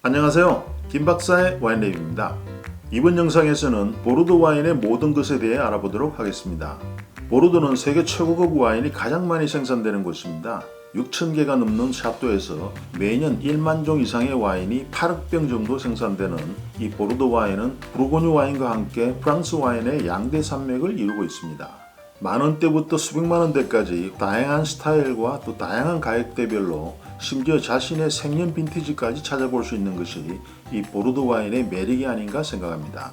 안녕하세요. 김박사의 와인 레뷰입니다. 이번 영상에서는 보르도 와인의 모든 것에 대해 알아보도록 하겠습니다. 보르도는 세계 최고급 와인이 가장 많이 생산되는 곳입니다. 6,000개가 넘는 샤또에서 매년 1만 종 이상의 와인이 8억 병 정도 생산되는 이 보르도 와인은 부르고뉴 와인과 함께 프랑스 와인의 양대 산맥을 이루고 있습니다. 만원대부터 수백만원대까지 다양한 스타일과 또 다양한 가격대별로 심지어 자신의 생년 빈티지까지 찾아볼 수 있는 것이 이 보르도 와인의 매력이 아닌가 생각합니다.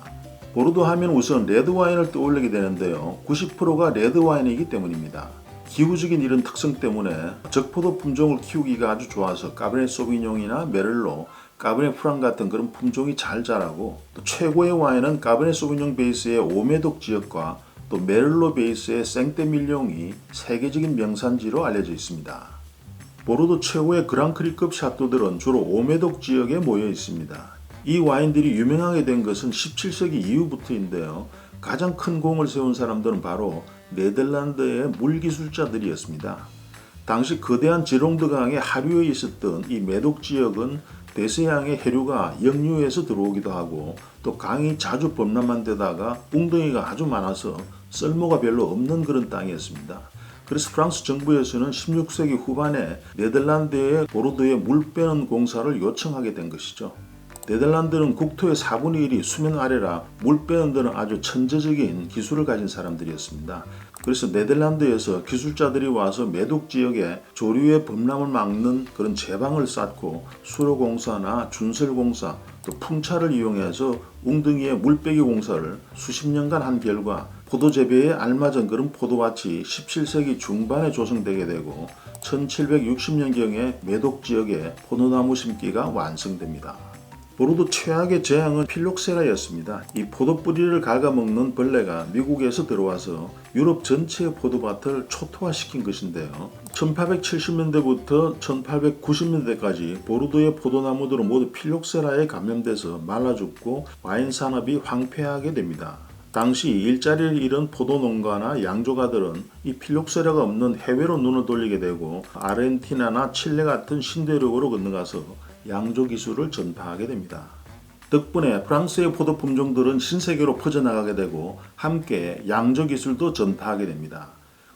보르도 하면 우선 레드 와인을 떠올리게 되는데요. 90%가 레드 와인이기 때문입니다. 기후적인 이런 특성 때문에 적포도 품종을 키우기가 아주 좋아서 까베르네 소비뇽이나 메를로, 까베르네 프랑 같은 그런 품종이 잘 자라고, 또 최고의 와인은 까베르네 소비뇽 베이스의 오메독 지역과 또 메를로 베이스의 생떼밀뇽이 세계적인 명산지로 알려져 있습니다. 보르도 최고의 그랑크리급 샤또들은 주로 오메독 지역에 모여 있습니다. 이 와인들이 유명하게 된 것은 17세기 이후부터인데요. 가장 큰 공을 세운 사람들은 바로 네덜란드의 물기술자들이었습니다. 당시 거대한 지롱드 강의 하류에 있었던 이 메독 지역은 대서양의 해류가 역류해서 들어오기도 하고 또 강이 자주 범람한 데다가 웅덩이가 아주 많아서 쓸모가 별로 없는 그런 땅이었습니다. 그래서 프랑스 정부에서는 16세기 후반에 네덜란드의 보르도에 물 빼는 공사를 요청하게 된 것이죠. 네덜란드는 국토의 4분의 1이 수면 아래라 물 빼는 데는 아주 천재적인 기술을 가진 사람들이었습니다. 그래서 네덜란드에서 기술자들이 와서 메독 지역에 조류의 범람을 막는 그런 제방을 쌓고 수로공사나 준설공사 또 풍차를 이용해서 웅덩이에 물빼기 공사를 수십 년간 한 결과 포도 재배에 알맞은 그런 포도밭이 17세기 중반에 조성되게 되고 1760년경에 메독 지역에 포도나무 심기가 완성됩니다. 보르도 최악의 재앙은 필록세라였습니다. 이 포도 뿌리를 갉아먹는 벌레가 미국에서 들어와서 유럽 전체의 포도밭을 초토화시킨 것인데요. 1870년대부터 1890년대까지 보르도의 포도나무들은 모두 필록세라에 감염돼서 말라 죽고 와인 산업이 황폐하게 됩니다. 당시 일자리를 잃은 포도 농가나 양조가들은 이 필록세라가 없는 해외로 눈을 돌리게 되고 아르헨티나나 칠레 같은 신대륙으로 건너가서 양조 기술을 전파하게 됩니다. 덕분에 프랑스의 포도 품종들은 신세계로 퍼져나가게 되고 함께 양조 기술도 전파하게 됩니다.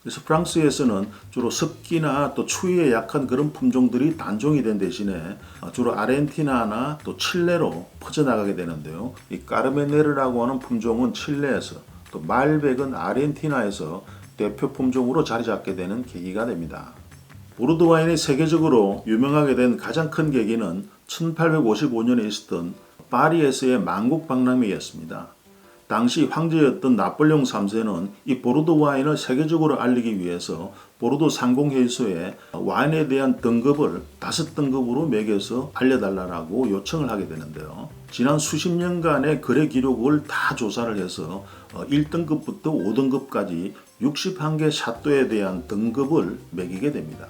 그래서 프랑스에서는 주로 습기나 또 추위에 약한 그런 품종들이 단종이 된 대신에 주로 아르헨티나나 또 칠레로 퍼져나가게 되는데요. 이 까르메네르라고 하는 품종은 칠레에서 또 말백은 아르헨티나에서 대표 품종으로 자리 잡게 되는 계기가 됩니다. 보르도 와인이 세계적으로 유명하게 된 가장 큰 계기는 1855년에 있었던 파리에서의 만국 박람회였습니다. 당시 황제였던 나폴레옹 3세는 이 보르도 와인을 세계적으로 알리기 위해서 보르도 상공회의소에 와인에 대한 등급을 5등급으로 매겨서 알려달라고 요청을 하게 되는데요. 지난 수십 년간의 거래 기록을 다 조사를 해서 1등급부터 5등급까지 61개 샤또에 대한 등급을 매기게 됩니다.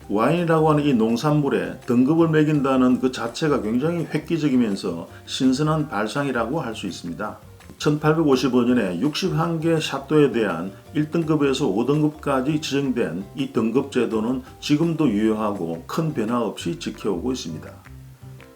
와인이라고 하는 이 농산물에 등급을 매긴다는 그 자체가 굉장히 획기적이면서 신선한 발상이라고 할 수 있습니다. 1855년에 61개 샤또에 대한 1등급에서 5등급까지 지정된 이 등급 제도는 지금도 유효하고 큰 변화 없이 지켜오고 있습니다.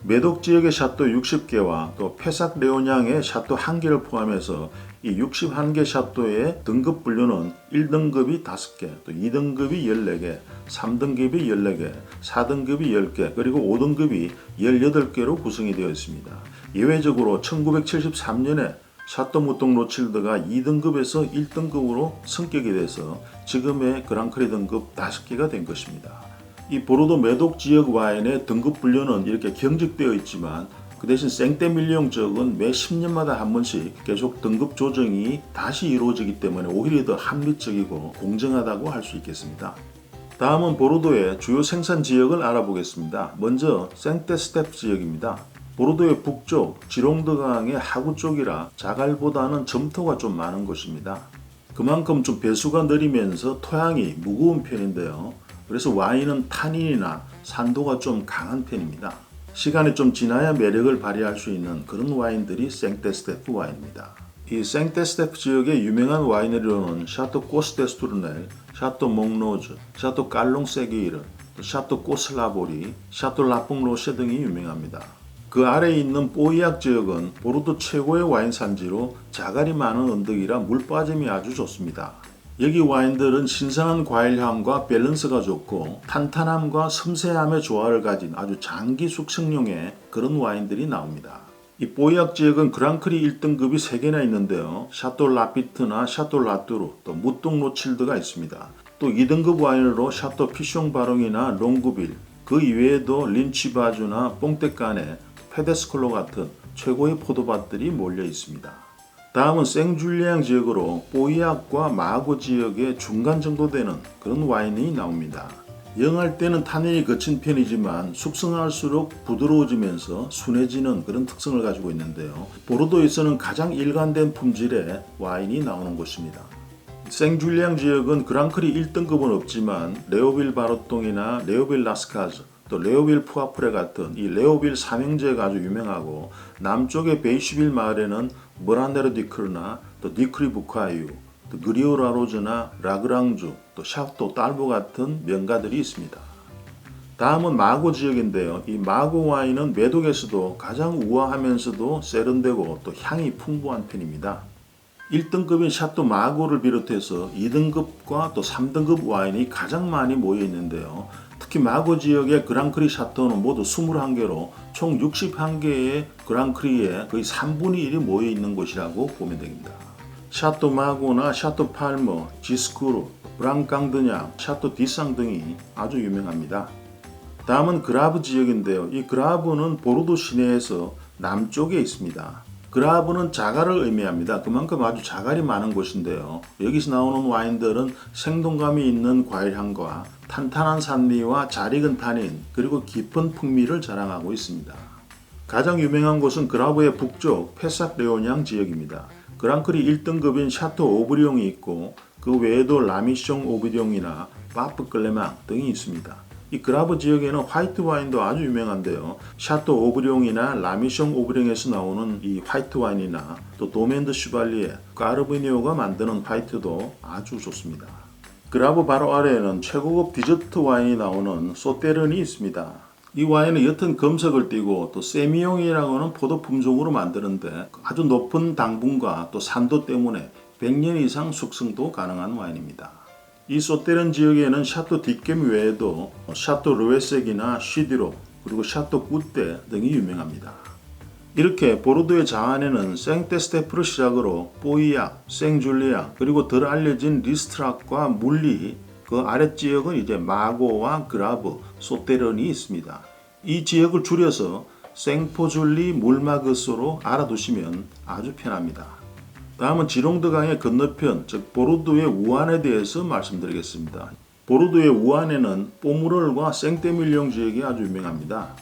메독 지역의 샤또 60개와 또 페삭 레오냥의 샤또 1개를 포함해서 이 61개 샤또의 등급 분류는 1등급이 5개, 또 2등급이 14개, 3등급이 14개, 4등급이 10개, 그리고 5등급이 18개로 구성이 되어 있습니다. 예외적으로 1973년에 샤또 무통 로칠드가 2등급에서 1등급으로 성격이 돼서 지금의 그랑크리 등급 5개가 된 것입니다. 이 보르도 메독 지역 와인의 등급 분류는 이렇게 경직되어 있지만 그 대신 생떼밀뇽 지역은 매 10년마다 한 번씩 계속 등급 조정이 다시 이루어지기 때문에 오히려 더 합리적이고 공정하다고 할 수 있겠습니다. 다음은 보르도의 주요 생산 지역을 알아보겠습니다. 먼저 생떼스테프 지역입니다. 보르도의 북쪽 지롱드 강의 하구 쪽이라 자갈보다는 점토가 좀 많은 곳입니다. 그만큼 좀 배수가 느리면서 토양이 무거운 편인데요. 그래서 와인은 타닌이나 산도가 좀 강한 편입니다. 시간이 좀 지나야 매력을 발휘할 수 있는 그런 와인들이 생떼스테프 와인입니다. 이 생떼스테프 지역의 유명한 와이너리로는 샤또 꼬스데스투르넬, 샤또 몽로즈, 샤또 깔롱세게이르, 샤또 꼬슬라보리, 샤또 라퐁로쉐 등이 유명합니다. 그 아래에 있는 뽀이악 지역은 보르도 최고의 와인 산지로 자갈이 많은 언덕이라 물 빠짐이 아주 좋습니다. 여기 와인들은 신선한 과일향과 밸런스가 좋고 탄탄함과 섬세함의 조화를 가진 아주 장기 숙성용의 그런 와인들이 나옵니다. 이 뽀이악 지역은 그랑크리 1등급이 3개나 있는데요. 샤또 라피트나 샤또 라뚜르, 또 무뚱 로칠드가 있습니다. 또 2등급 와인으로 샤또 피숑 바롱이나 롱구빌, 그 이외에도 린치바주나 뽕떼까네, 페데스콜로 같은 최고의 포도밭들이 몰려 있습니다. 다음은 생줄리앙 지역으로 뽀이악과 마고 지역의 중간 정도 되는 그런 와인이 나옵니다. 영할 때는 탄닌이 거친 편이지만 숙성할수록 부드러워지면서 순해지는 그런 특성을 가지고 있는데요. 보르도에서는 가장 일관된 품질의 와인이 나오는 곳입니다. 생줄리앙 지역은 그랑크리 1등급은 없지만 레오빌 바로똥이나 레오빌 라스카즈, 또 레오빌 푸아프레 같은 이 레오빌 삼형제가 아주 유명하고 남쪽의 베이슈빌 마을에는 머란데르 디크르나 또 디크리 부카유, 또 그리오라로즈나 라그랑주, 또 샤또 딸보 같은 명가들이 있습니다. 다음은 마고 지역인데요. 이 마고 와인은 매독에서도 가장 우아하면서도 세련되고 또 향이 풍부한 편입니다. 1등급인 샤또 마고를 비롯해서 2등급과 또 3등급 와인이 가장 많이 모여 있는데요. 특히 마고 지역의 그랑크리 샤토는 모두 21개로 총 61개의 그랑크리에 거의 3분의 1이 모여 있는 곳이라고 보면 됩니다. 샤또 마고나 샤또 팔머, 지스쿠르, 브랑강드냐, 샤또 디상 등이 아주 유명합니다. 다음은 그라브 지역인데요. 이 그라브는 보르도 시내에서 남쪽에 있습니다. 그라브는 자갈을 의미합니다. 그만큼 아주 자갈이 많은 곳인데요. 여기서 나오는 와인들은 생동감이 있는 과일향과 탄탄한 산미와 잘 익은 탄닌, 그리고 깊은 풍미를 자랑하고 있습니다. 가장 유명한 곳은 그라브의 북쪽 페삭레오냥 지역입니다. 그랑크리 1등급인 샤토 오브리옹이 있고 그 외에도 라미숑 오브리옹이나 파프 클레망 등이 있습니다. 이 그라브 지역에는 화이트 와인도 아주 유명한데요. 샤또 오브리옹이나 라미숑 오브리옹에서 나오는 이 화이트 와인이나 또 도멘드 슈발리에, 까르비니오가 만드는 화이트도 아주 좋습니다. 그라브 바로 아래에는 최고급 디저트 와인이 나오는 소테른이 있습니다. 이 와인은 옅은 검색을 띠고 또 세미용이라고 하는 포도 품종으로 만드는데 아주 높은 당분과 또 산도 때문에 100년 이상 숙성도 가능한 와인입니다. 이 소테른 지역에는 샤또 뒷겜 외에도 샤또 르웨색이나 쉬디로, 그리고 샤또 꾸떼 등이 유명합니다. 이렇게 보르도의 자안에는 생테스테프를 시작으로 뽀이악, 생줄리앙, 그리고 덜 알려진 리스트락과 물리, 그 아랫지역은 이제 마고와 그라브, 소테른이 있습니다. 이 지역을 줄여서 생포줄리 물마그스로 알아두시면 아주 편합니다. 다음은 지롱드강의 건너편, 즉 보르도의 우안에 대해서 말씀드리겠습니다. 보르도의 우안에는 뽀무롤과 생떼밀룡 지역이 아주 유명합니다.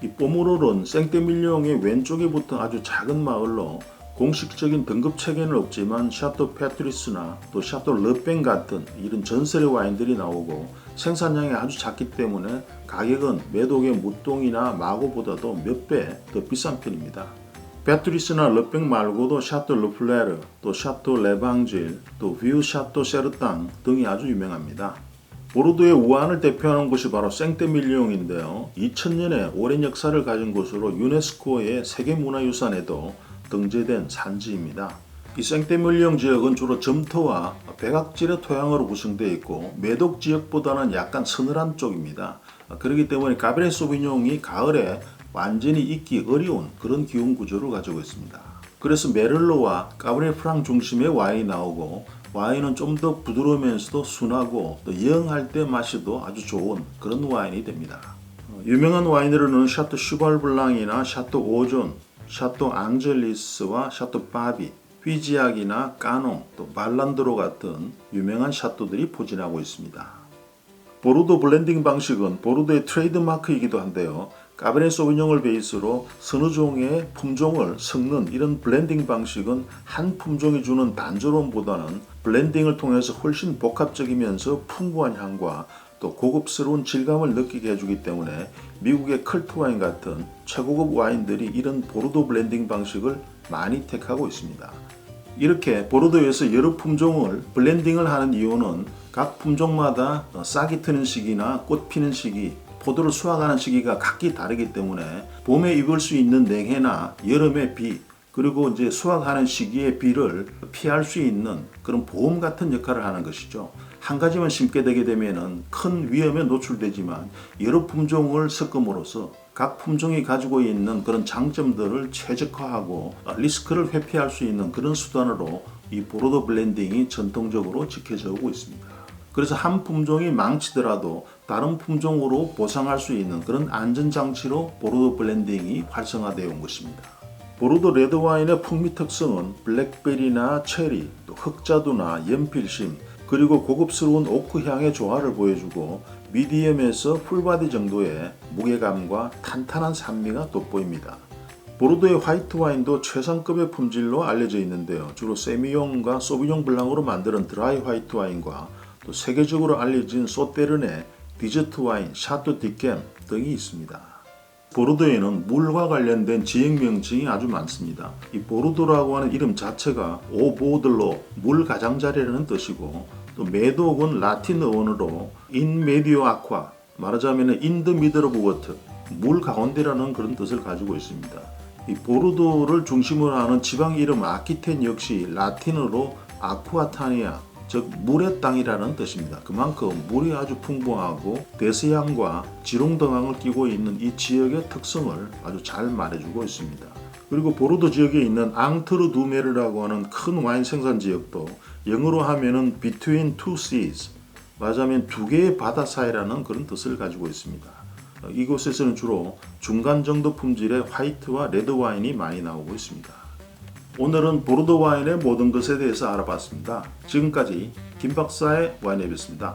이 뽀무롤은 생떼밀룡의 왼쪽에 붙은 아주 작은 마을로 공식적인 등급 체계는 없지만 샤또 패트리스나 또 샤또 르뱅 같은 이런 전설의 와인들이 나오고 생산량이 아주 작기 때문에 가격은 매독의 무똥이나 마고보다도 몇 배 더 비싼 편입니다. 패트리스나 르뱅 말고도 샤또 르플레르, 또 샤또 레방질, 또 뷰 샤또 세르땅 등이 아주 유명합니다. 보르도의 우안을 대표하는 곳이 바로 생떼밀리옹인데요. 2000년에 오랜 역사를 가진 곳으로 유네스코의 세계문화유산에도 등재된 산지입니다. 이 생떼밀리옹 지역은 주로 점토와 백악질의 토양으로 구성되어 있고 매독 지역보다는 약간 서늘한 쪽입니다. 그렇기 때문에 가베네 소비뇽이 가을에 완전히 익기 어려운 그런 기온 구조를 가지고 있습니다. 그래서 메를로와 까베네 프랑 중심의 와인이 나오고 와인은 좀 더 부드러우면서도 순하고 또 여행할 때 마셔도 아주 좋은 그런 와인이 됩니다. 유명한 와인으로는 샤또 슈발블랑이나 샤또 오존, 샤또 앙젤리스와 샤또 바비, 휘지악이나 까농, 또 발란드로 같은 유명한 샤또들이 포진하고 있습니다. 보르도 블렌딩 방식은 보르도의 트레이드마크이기도 한데요. 까베네 소비뇽을 베이스로 서너 종의 품종을 섞는 이런 블렌딩 방식은 한 품종이 주는 단조로움보다는 블렌딩을 통해서 훨씬 복합적이면서 풍부한 향과 또 고급스러운 질감을 느끼게 해주기 때문에 미국의 컬트 와인 같은 최고급 와인들이 이런 보르도 블렌딩 방식을 많이 택하고 있습니다. 이렇게 보르도에서 여러 품종을 블렌딩을 하는 이유는 각 품종마다 싹이 트는 시기나 꽃 피는 시기, 포도를 수확하는 시기가 각기 다르기 때문에 봄에 입을 수 있는 냉해나 여름의 비, 그리고 이제 수확하는 시기의 비를 피할 수 있는 그런 보험 같은 역할을 하는 것이죠. 한 가지만 심게 되게 되면은 큰 위험에 노출되지만 여러 품종을 섞음으로써 각 품종이 가지고 있는 그런 장점들을 최적화하고 리스크를 회피할 수 있는 그런 수단으로 이 보로도 블렌딩이 전통적으로 지켜져 오고 있습니다. 그래서 한 품종이 망치더라도 다른 품종으로 보상할 수 있는 그런 안전장치로 보로도 블렌딩이 활성화되어 온 것입니다. 보르도 레드와인의 풍미 특성은 블랙베리나 체리, 또 흑자두나 연필심, 그리고 고급스러운 오크 향의 조화를 보여주고 미디엄에서 풀바디 정도의 무게감과 탄탄한 산미가 돋보입니다. 보르도의 화이트 와인도 최상급의 품질로 알려져 있는데요. 주로 세미용과 소비뇽 블랑으로 만드는 드라이 화이트 와인과 또 세계적으로 알려진 소테르네, 디저트 와인, 샤또 디겜 등이 있습니다. 보르도에는 물과 관련된 지역 명칭이 아주 많습니다. 이 보르도라고 하는 이름 자체가 오보들로 물 가장자리라는 뜻이고, 또 메독은 라틴 어원으로 in medio aqua, 말하자면 in the middle of water, 물 가운데라는 그런 뜻을 가지고 있습니다. 이 보르도를 중심으로 하는 지방 이름 아키텐 역시 라틴어로 아쿠아타니아, 즉 물의 땅이라는 뜻입니다. 그만큼 물이 아주 풍부하고 대서양과 지롱등왕을 끼고 있는 이 지역의 특성을 아주 잘 말해주고 있습니다. 그리고 보르도 지역에 있는 앙트르 두메르라고 하는 큰 와인 생산 지역도 영어로 하면은 between two seas, 말하자면 두 개의 바다 사이라는 그런 뜻을 가지고 있습니다. 이곳에서는 주로 중간 정도 품질의 화이트와 레드 와인이 많이 나오고 있습니다. 오늘은 보르도 와인의 모든 것에 대해서 알아봤습니다. 지금까지 김박사의 와인앱이었습니다.